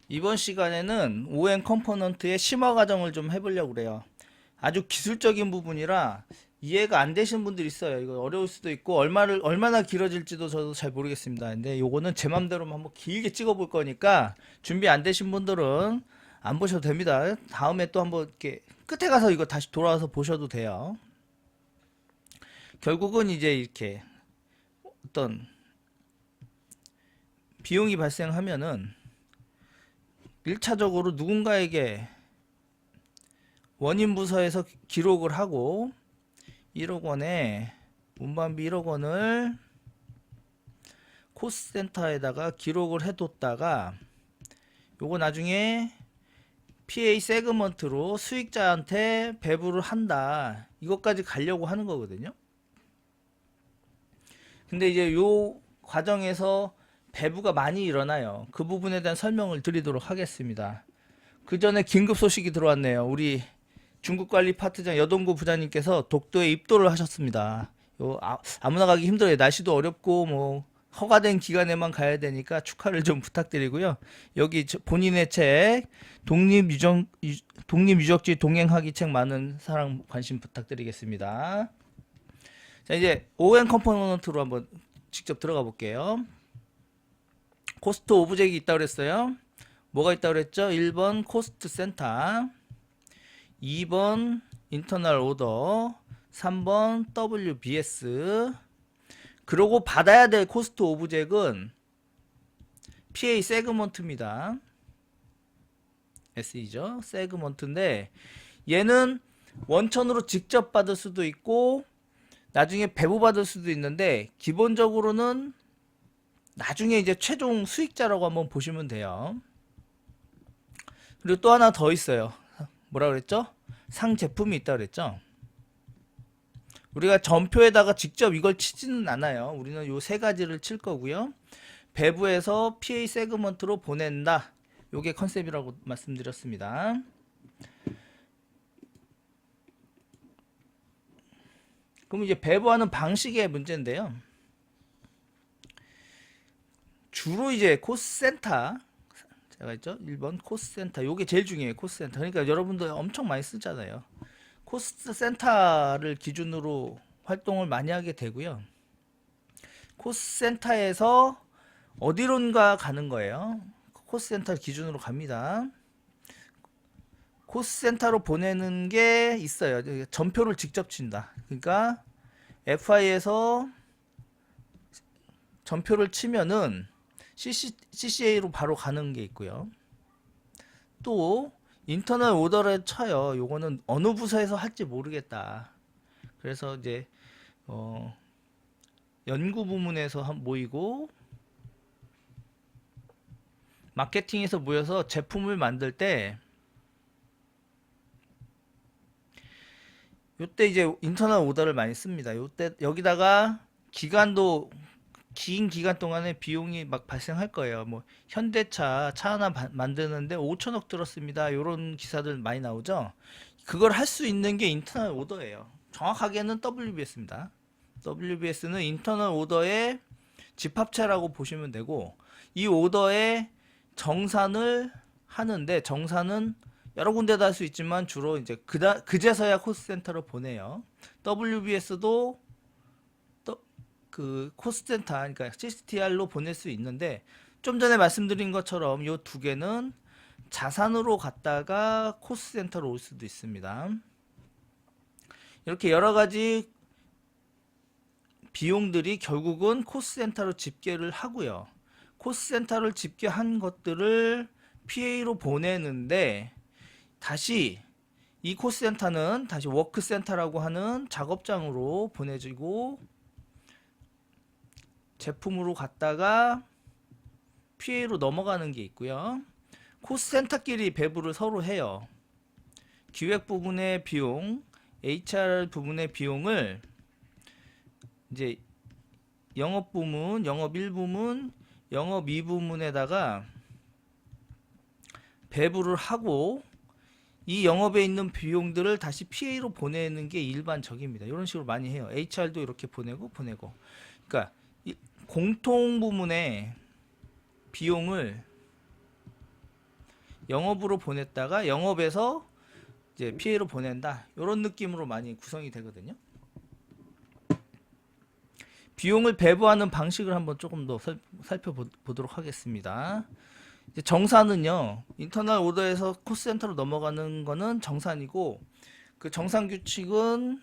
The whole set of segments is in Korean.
이번 시간에는 OM 컴포넌트의 심화 과정을 좀 해보려고 그래요. 아주 기술적인 부분이라 이해가 안 되시는 분들이 있어요. 이거 어려울 수도 있고 얼마나 길어질지도 저도 잘 모르겠습니다. 근데 요거는 제 맘대로 한번 길게 찍어볼 거니까 준비 안 되신 분들은 안 보셔도 됩니다. 다음에 또 한번 이렇게 끝에 가서 이거 다시 돌아와서 보셔도 돼요. 결국은 이제 이렇게 어떤 비용이 발생하면은 1차적으로 누군가에게 원인 부서에서 기록을 하고 1억 원에 운반비 1억 원을 코스트센터에다가 기록을 해뒀다가 요거 나중에 PA 세그먼트로 수익자한테 배부를 한다. 이것까지 가려고 하는 거거든요. 근데 이제 요 과정에서 배부가 많이 일어나요. 그 부분에 대한 설명을 드리도록 하겠습니다. 그 전에 긴급 소식이 들어왔네요. 우리 중국관리 파트장 여동구 부장님께서 독도에 입도를 하셨습니다. 아무나 가기 힘들어요. 날씨도 어렵고 뭐 허가된 기간에만 가야 되니까 축하를 좀 부탁드리고요. 여기 본인의 책 독립유적지 동행하기 책 많은 사랑 관심 부탁드리겠습니다. 자, 이제 OM 컴포넌트로 한번 직접 들어가 볼게요. 코스트 오브젝이 있다고 그랬어요. 뭐가 있다고 그랬죠? 1번 코스트 센터, 2번 인터널 오더, 3번 WBS. 그러고 받아야 될 코스트 오브젝은 PA 세그먼트입니다. SE죠. 세그먼트인데 얘는 원천으로 직접 받을 수도 있고 나중에 배부 받을 수도 있는데 기본적으로는 나중에 이제 최종 수익자라고 한번 보시면 돼요. 그리고 또 하나 더 있어요. 뭐라 그랬죠? 상제품이 있다 그랬죠? 우리가 전표에다가 직접 이걸 치지는 않아요. 우리는 요 세 가지를 칠 거고요. 배부에서 PA 세그먼트로 보낸다. 요게 컨셉이라고 말씀드렸습니다. 그럼 이제 배부하는 방식의 문제인데요. 주로 이제 코스센터 제가 있죠? 1번 코스센터 요게 제일 중요해요. 코스센터. 그러니까 여러분들 엄청 많이 쓰잖아요. 코스트 센터를 기준으로 활동을 많이 하게 되고요. 코스트 센터에서 어디론가 가는 거예요. 코스트 센터 기준으로 갑니다. 코스트 센터로 보내는 게 있어요. 전표를 직접 친다. 그러니까 FI에서 전표를 치면은 CCA로 바로 가는 게 있고요. 또 인터널 오더를 쳐요. 요거는 어느 부서에서 할지 모르겠다. 그래서 이제 연구 부문에서 모이고 마케팅에서 모여서 제품을 만들 때 요때 이제 인터널 오더를 많이 씁니다. 요때 여기다가 기간도 긴 기간 동안에 비용이 막 발생할 거예요. 뭐 현대차 차 하나 만드는데 5천억 들었습니다. 요런 기사들 많이 나오죠. 그걸 할 수 있는 게 인터널 오더예요. 정확하게는 WBS입니다. WBS는 인터널 오더의 집합체라고 보시면 되고 이 오더의 정산을 하는데 정산은 여러 군데다 할 수 있지만 주로 이제 그제서야 코스센터로 보내요. WBS도 그 코스센터 그러니까 CSTR로 보낼 수 있는데 좀 전에 말씀드린 것처럼 이 두 개는 자산으로 갔다가 코스센터로 올 수도 있습니다. 이렇게 여러 가지 비용들이 결국은 코스센터로 집계를 하고요. 코스센터를 집계한 것들을 PA로 보내는데 다시 이 코스센터는 다시 워크센터라고 하는 작업장으로 보내지고 제품으로 갔다가 PA로 넘어가는 게 있고요. 코스센터끼리 배부를 서로 해요. 기획 부분의 비용, HR 부분의 비용을 이제 영업 부문, 영업 1부문, 영업 2부문에다가 배부를 하고 이 영업에 있는 비용들을 다시 PA로 보내는 게 일반적입니다. 이런 식으로 많이 해요. HR도 이렇게 보내고. 그러니까 공통 부문의 비용을 영업으로 보냈다가 영업에서 이제 피해로 보낸다. 이런 느낌으로 많이 구성이 되거든요. 비용을 배분하는 방식을 한번 조금 더 살펴보도록 하겠습니다. 이제 정산은요, 인터널 오더에서 코스센터로 넘어가는 거는 정산이고, 그 정산 규칙은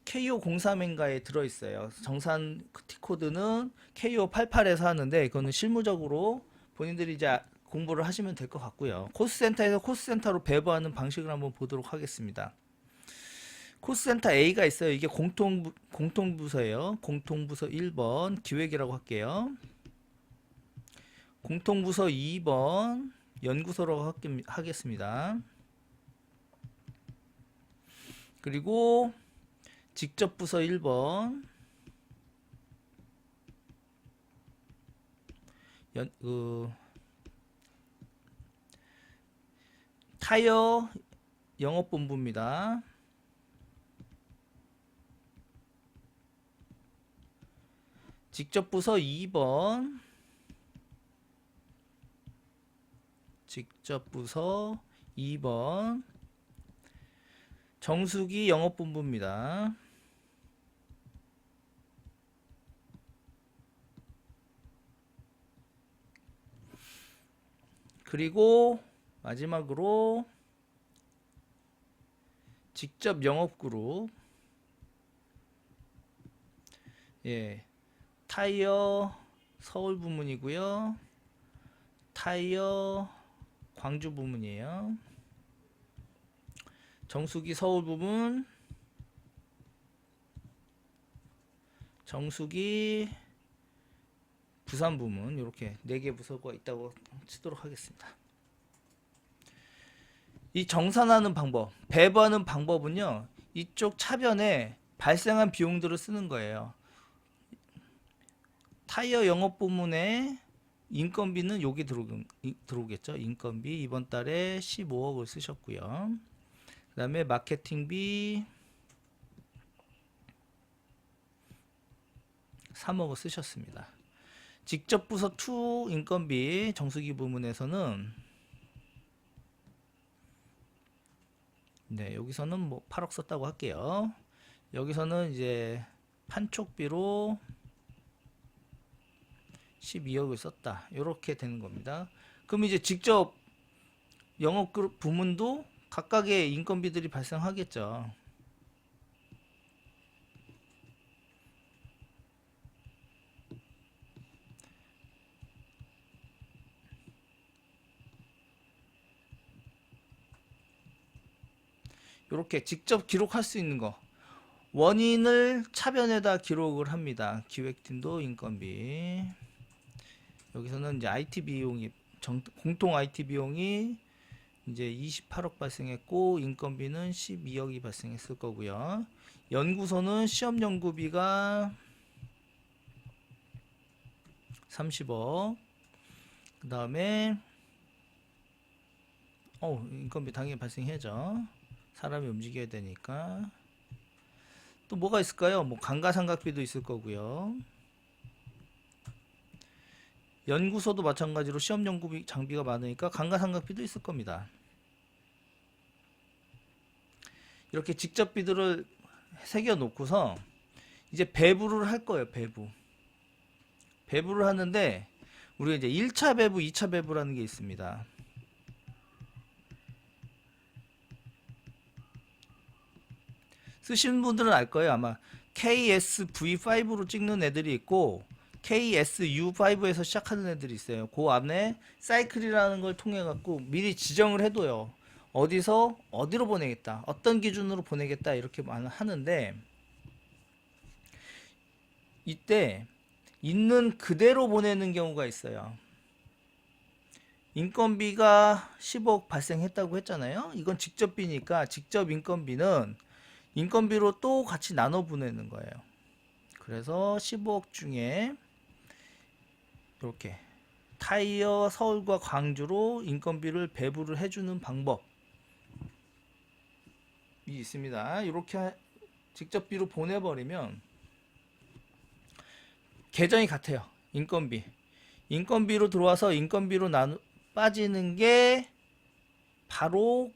KO03인가에 들어있어요. 정산 T코드는 KO88에서 하는데, 이거는 실무적으로 본인들이 이제 공부를 하시면 될 것 같고요. 코스센터에서 코스센터로 배분하는 방식을 한번 보도록 하겠습니다. 코스센터 A가 있어요. 이게 공통부서예요. 공통부서 1번 기획이라고 할게요. 공통부서 2번 연구소라고 하겠습니다. 그리고 직접부서 1번 타이어 영업본부입니다. 직접부서 2번 직접부서 2번 정수기 영업본부입니다. 그리고 마지막으로 직접 영업그룹, 예, 타이어 서울 부문이고요. 타이어 광주 부문이에요. 정수기 서울 부문, 정수기 부산 부문, 이렇게 4개 부서가 있다고 치도록 하겠습니다. 이 정산하는 방법, 배분하는 방법은요, 이쪽 차변에 발생한 비용들을 쓰는 거예요. 타이어 영업 부문에 인건비는 여기 들어오겠죠. 인건비 이번 달에 15억을 쓰셨고요. 그 다음에 마케팅비 3억을 쓰셨습니다. 직접 부서 2 인건비 정수기 부문에서는 네, 여기서는 뭐 8억 썼다고 할게요. 여기서는 이제 판촉비로 12억을 썼다. 이렇게 되는 겁니다. 그럼 이제 직접 영업그룹 부문도 각각의 인건비들이 발생하겠죠. 이렇게 직접 기록할 수 있는 거, 원인을 차변에다 기록을 합니다. 기획팀도 인건비, 여기서는 이제 IT 비용이 공통 IT 비용이 이제 28억 발생했고 인건비는 12억이 발생했을 거고요. 연구소는 시험 연구비가 30억. 그 다음에 인건비 당연히 발생해죠. 사람이 움직여야 되니까. 또 뭐가 있을까요? 뭐 감가상각비도 있을 거고요. 연구소도 마찬가지로 시험 연구비 장비가 많으니까 감가상각비도 있을 겁니다. 이렇게 직접비들을 새겨 놓고서 이제 배부를 할 거예요. 배부를 하는데 우리가 이제 1차 배부, 2차 배부라는 게 있습니다. 쓰시는 분들은 알 거예요. 아마 KSV5로 찍는 애들이 있고 KSU5에서 시작하는 애들이 있어요. 그 안에 사이클이라는 걸 통해 갖고 미리 지정을 해둬요. 어디로 보내겠다, 어떤 기준으로 보내겠다, 이렇게 하는데 이때 있는 그대로 보내는 경우가 있어요. 인건비가 10억 발생했다고 했잖아요. 이건 직접비니까 직접 인건비는 인건비로 또 같이 나눠 보내는 거예요. 그래서 15억 중에 이렇게 타이어 서울과 광주로 인건비를 배부를 해주는 방법이 있습니다. 이렇게 직접비로 보내버리면 계정이 같아요. 인건비로 들어와서 인건비로 빠지는 게 바로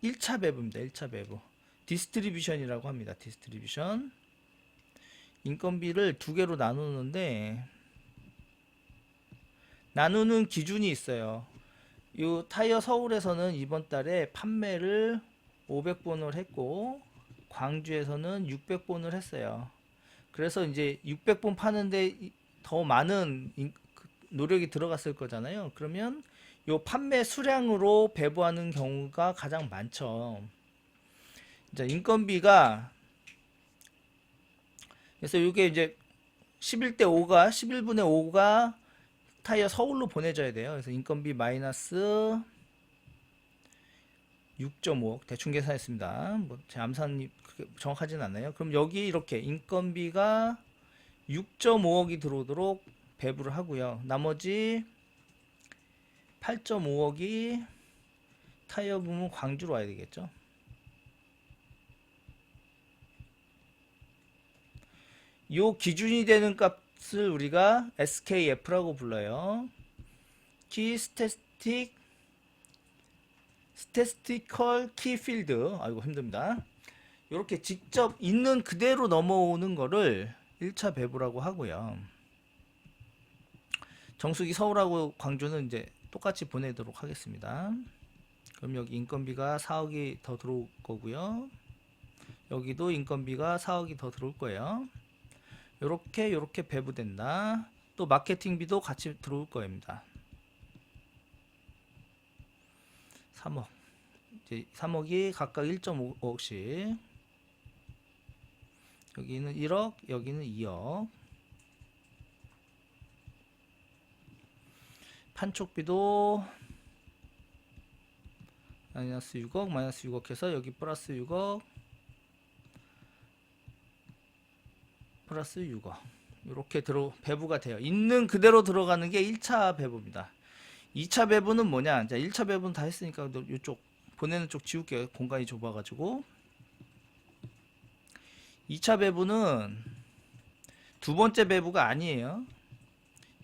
1차 배부입니다. 1차 배부. 디스트리뷰션이라고 합니다. 디스트리뷰션. 인건비를 두 개로 나누는데 나누는 기준이 있어요. 이 타이어 서울에서는 이번 달에 판매를 500본을 했고 광주에서는 600본을 했어요. 그래서 이제 600본 파는데 더 많은 노력이 들어갔을 거잖아요. 그러면 요 판매 수량으로 배부하는 경우가 가장 많죠. 이제 인건비가 그래서 이게 이제 11대 5가 11분의 5가 타이어 서울로 보내져야 돼요. 그래서 인건비 마이너스 6.5억 대충 계산했습니다. 뭐 제 암산이 그렇게 정확하진 않나요? 그럼 여기 이렇게 인건비가 6.5억이 들어오도록 배부를 하고요. 나머지 8.5억이 타이어 부문 광주로 와야 되겠죠. 요 기준이 되는 값을 우리가 SKF라고 불러요. 키 스태티컬 키 필드. 아이고 힘듭니다. 이렇게 직접 있는 그대로 넘어오는 거를 1차 배부라고 하고요. 정수기 서울하고 광주는 이제 똑같이 보내도록 하겠습니다. 그럼 여기 인건비가 4억이 더 들어올 거고요. 여기도 인건비가 4억이 더 들어올 거예요. 요렇게 배부된다. 또 마케팅비도 같이 들어올 겁니다. 3억. 이제 3억이 각각 1.5억씩. 여기는 1억, 여기는 2억. 판촉비도 마이너스 6억, 마이너스 6억 해서 여기 플러스 6억, 플러스 6억. 이렇게 배부가 돼요. 있는 그대로 들어가는 게 1차 배부입니다. 2차 배부는 뭐냐? 자, 1차 배부는 다 했으니까 이쪽 보내는 쪽 지울게요. 공간이 좁아가지고. 2차 배부는 두 번째 배부가 아니에요.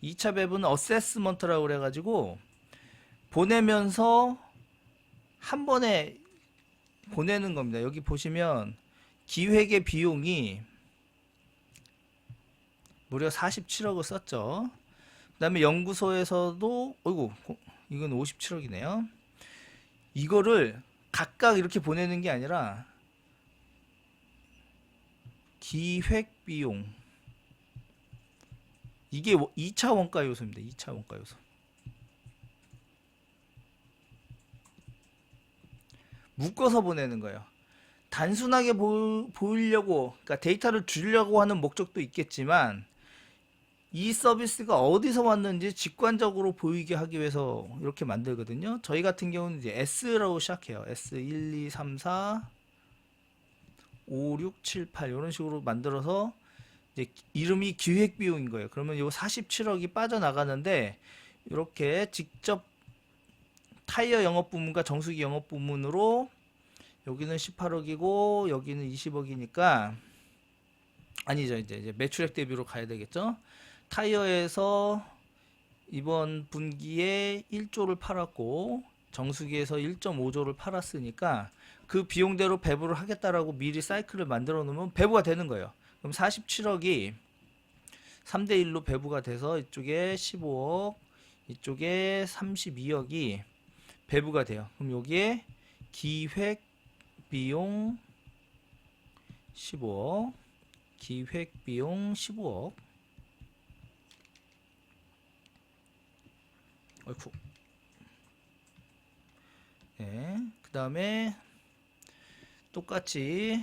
2차 배부는 어세스먼트라고 그래가지고 보내면서 한 번에 보내는 겁니다. 여기 보시면 기획의 비용이 무려 47억을 썼죠. 그 다음에 연구소에서도 어이구 이건 57억이네요. 이거를 각각 이렇게 보내는 게 아니라 기획 비용, 이게 2차 원가 요소입니다. 2차 원가 요소. 묶어서 보내는 거예요. 단순하게 보이려고, 그러니까 데이터를 주려고 하는 목적도 있겠지만 이 서비스가 어디서 왔는지 직관적으로 보이게 하기 위해서 이렇게 만들거든요. 저희 같은 경우는 이제 S라고 시작해요. S 1, 2, 3, 4, 5, 6, 7, 8 이런 식으로 만들어서 이제 이름이 기획 비용인 거예요. 그러면 요 47억이 빠져나가는데 이렇게 직접 타이어 영업 부문과 정수기 영업 부문으로 여기는 18억이고 여기는 20억이니까 아니죠. 이제 매출액 대비로 가야 되겠죠. 타이어에서 이번 분기에 1조를 팔았고 정수기에서 1.5조를 팔았으니까 그 비용대로 배부를 하겠다라고 미리 사이클을 만들어 놓으면 배부가 되는 거예요. 그럼 47억이 3대1로 배부가 돼서 이쪽에 15억, 이쪽에 32억이 배부가 돼요. 그럼 여기에 기획 비용 15억, 기획 비용 15억. 어이쿠. 네. 그 다음에 똑같이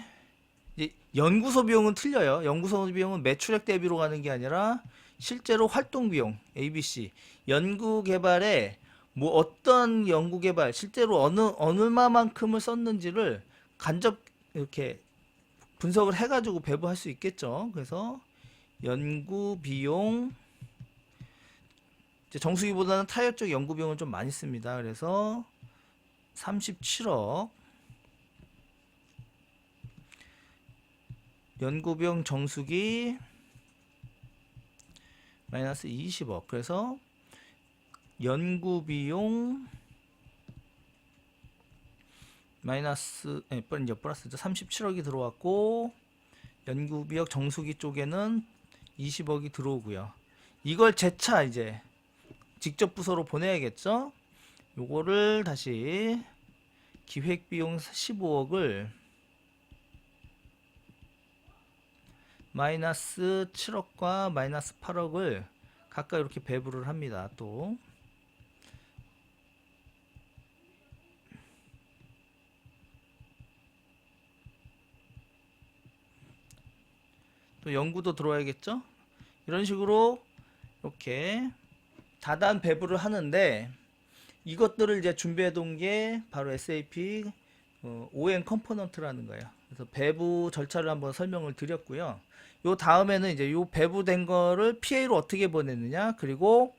이제 연구소 비용은 틀려요. 연구소 비용은 매출액 대비로 가는 게 아니라 실제로 활동 비용 ABC 연구 개발에 뭐 어떤 연구 개발 실제로 얼마만큼을 썼는지를 간접 이렇게 분석을 해가지고 배부할 수 있겠죠. 그래서 연구 비용 정수기보다는 타이어 쪽 연구 비용은 좀 많이 씁니다. 그래서 37억 연구비용 정수기 마이너스 20억. 그래서 연구비용 마이너스, 이제 플러스죠. 37억이 들어왔고, 연구비역 정수기 쪽에는 20억이 들어오고요. 이걸 재차 이제 직접 부서로 보내야겠죠? 요거를 다시 기획비용 15억을 마이너스 7억과 마이너스 8억을 각각 이렇게 배분을 합니다. 또 연구도 들어와야겠죠? 이런 식으로 이렇게 다단 배분을 하는데, 이것들을 이제 준비해 둔 게 바로 SAP OM 컴포넌트라는 거예요. 그래서 배부 절차를 한번 설명을 드렸고요. 요 다음에는 이제 요 배부된 거를 PA로 어떻게 보내느냐, 그리고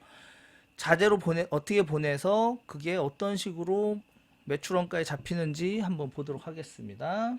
자재로 어떻게 보내서 그게 어떤 식으로 매출원가에 잡히는지 한번 보도록 하겠습니다.